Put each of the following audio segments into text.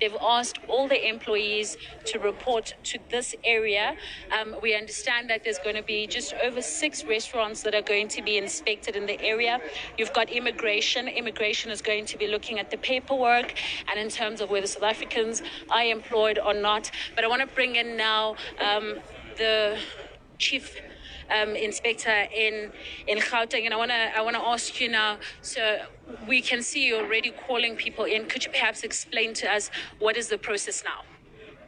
They've asked all the employees to report to this area. We understand that there's going to be just over 6 restaurants that are going to be inspected in the area. You've got immigration. Immigration is going to be looking at the paperwork and in terms of whether South Africans are employed or not. But I want to bring in now the chief inspector in Gauteng, and I want to ask you now. So we can see you already calling people in. Could you perhaps explain to us what is the process now?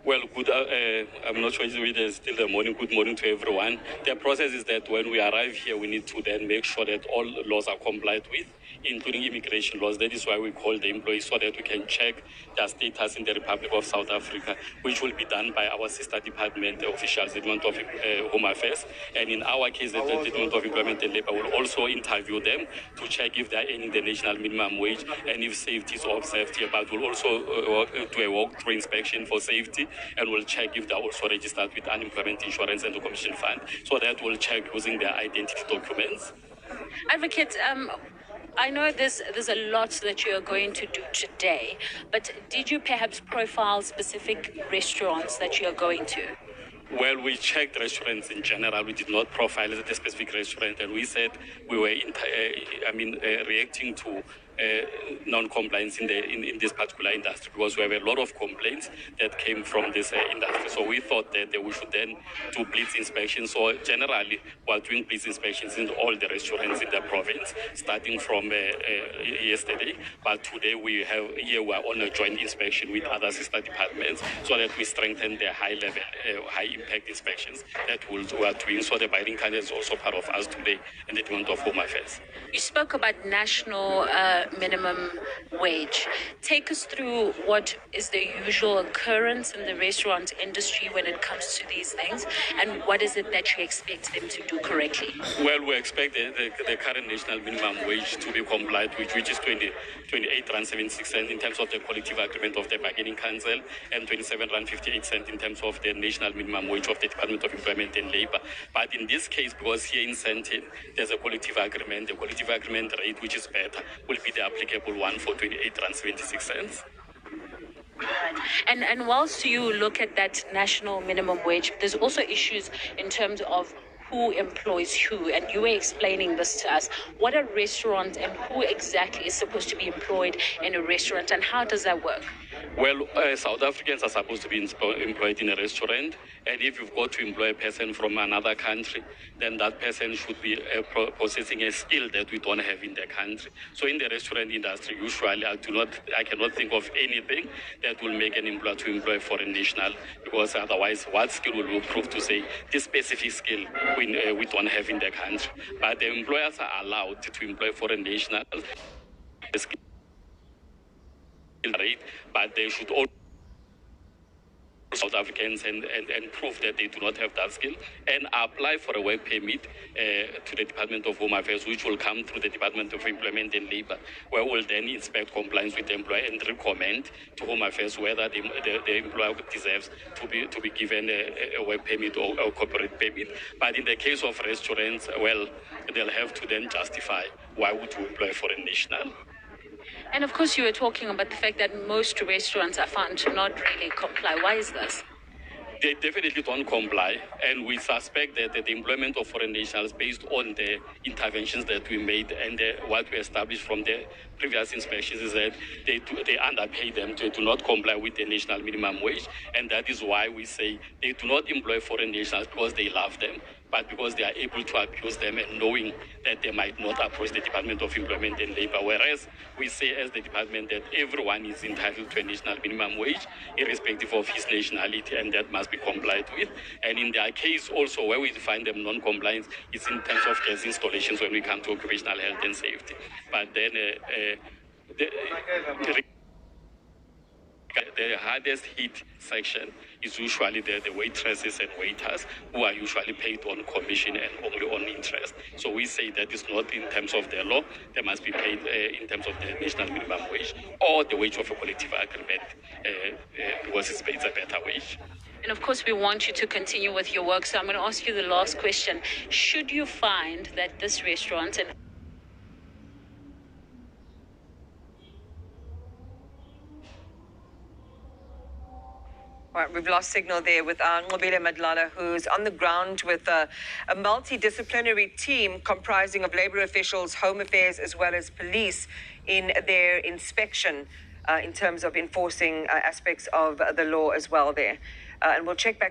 Well, good. I'm not sure it is still the morning. Good morning to everyone. The process is that when we arrive here, we need to then make sure that all laws are complied with, including immigration laws. That is why we call the employees, so that we can check their status in the Republic of South Africa, which will be done by our sister department officials, the Department of Home Affairs. And in our case, the Department of Employment and Labour will also interview them to check if they are earning the national minimum wage and if safety is observed here. But we'll also do a walk-through inspection for safety, and we'll check if they're also registered with unemployment insurance and the commission fund. So that we'll check using their identity documents. Advocate, I know there's a lot that you're going to do today, but did you perhaps profile specific restaurants that you're going to? Well, we checked restaurants in general. We did not profile the specific restaurant, and we said we were reacting to non-compliance in this particular industry, because we have a lot of complaints that came from this industry. So we thought that we should then do blitz inspections. So generally, we're doing blitz inspections in all the restaurants in the province, starting from yesterday. But today we are on a joint inspection with other sister departments, so that we strengthen the high-level, high-impact inspections that we are doing. So the binding candidate is also part of us today in the Department of Home Affairs. You spoke about national minimum wage. Take us through what is the usual occurrence in the restaurant industry when it comes to these things, and what is it that you expect them to do correctly? Well, we expect the current national minimum wage to be complied with, which is 28 Rand 76 cents in terms of the collective agreement of the bargaining council, and 27 Rand 58 cents in terms of the national minimum wage of the Department of Employment and Labour. But in this case, because here in Sandton, there's a collective agreement, the collective agreement rate, which is better, will be the applicable one for 28 Rand 76 cents. And whilst you look at that national minimum wage, there's also issues in terms of who employs who, and you were explaining this to us. What are restaurants, and who exactly is supposed to be employed in a restaurant, and how does that work? Well, South Africans are supposed to be employed in a restaurant, and if you've got to employ a person from another country, then that person should be possessing a skill that we don't have in the country. So in the restaurant industry, usually I cannot think of anything that will make an employer to employ foreign national, because otherwise what skill will we prove to say this specific skill we don't have in the country? But the employers are allowed to employ foreign nationals, but they should all South Africans and prove that they do not have that skill, and apply for a work permit to the Department of Home Affairs, which will come through the Department of Employment and Labour, where we'll then inspect compliance with the employer and recommend to Home Affairs whether the employer deserves to be given a work permit or a corporate permit. But in the case of restaurants, well, they'll have to then justify why would you employ foreign national. And of course, you were talking about the fact that most restaurants are found to not really comply. Why is this? They definitely don't comply, and we suspect that the employment of foreign nationals, based on the interventions that we made and what we established from the previous inspections, is that they underpay them. They do not comply with the national minimum wage, and that is why we say they do not employ foreign nationals because they love them, but because they are able to abuse them, and knowing that they might not approach the Department of Employment and Labour. Whereas we say as the department that everyone is entitled to a national minimum wage, irrespective of his nationality, and that must be complied with. And in their case also, where we find them non-compliant, it's in terms of gas installations when we come to occupational health and safety. But then the hardest hit section is usually the waitresses and waiters, who are usually paid on commission and only on interest. So we say that is not in terms of the law. They must be paid in terms of the national minimum wage or the wage of a collective agreement, because it's paid a better wage. And of course, we want you to continue with your work. So I'm going to ask you the last question. Should you find that this restaurant and All right, we've lost signal there with Nqobile Madlala, who's on the ground with a multidisciplinary team comprising of labor officials, home affairs, as well as police in their inspection in terms of enforcing aspects of the law as well there. And we'll check back.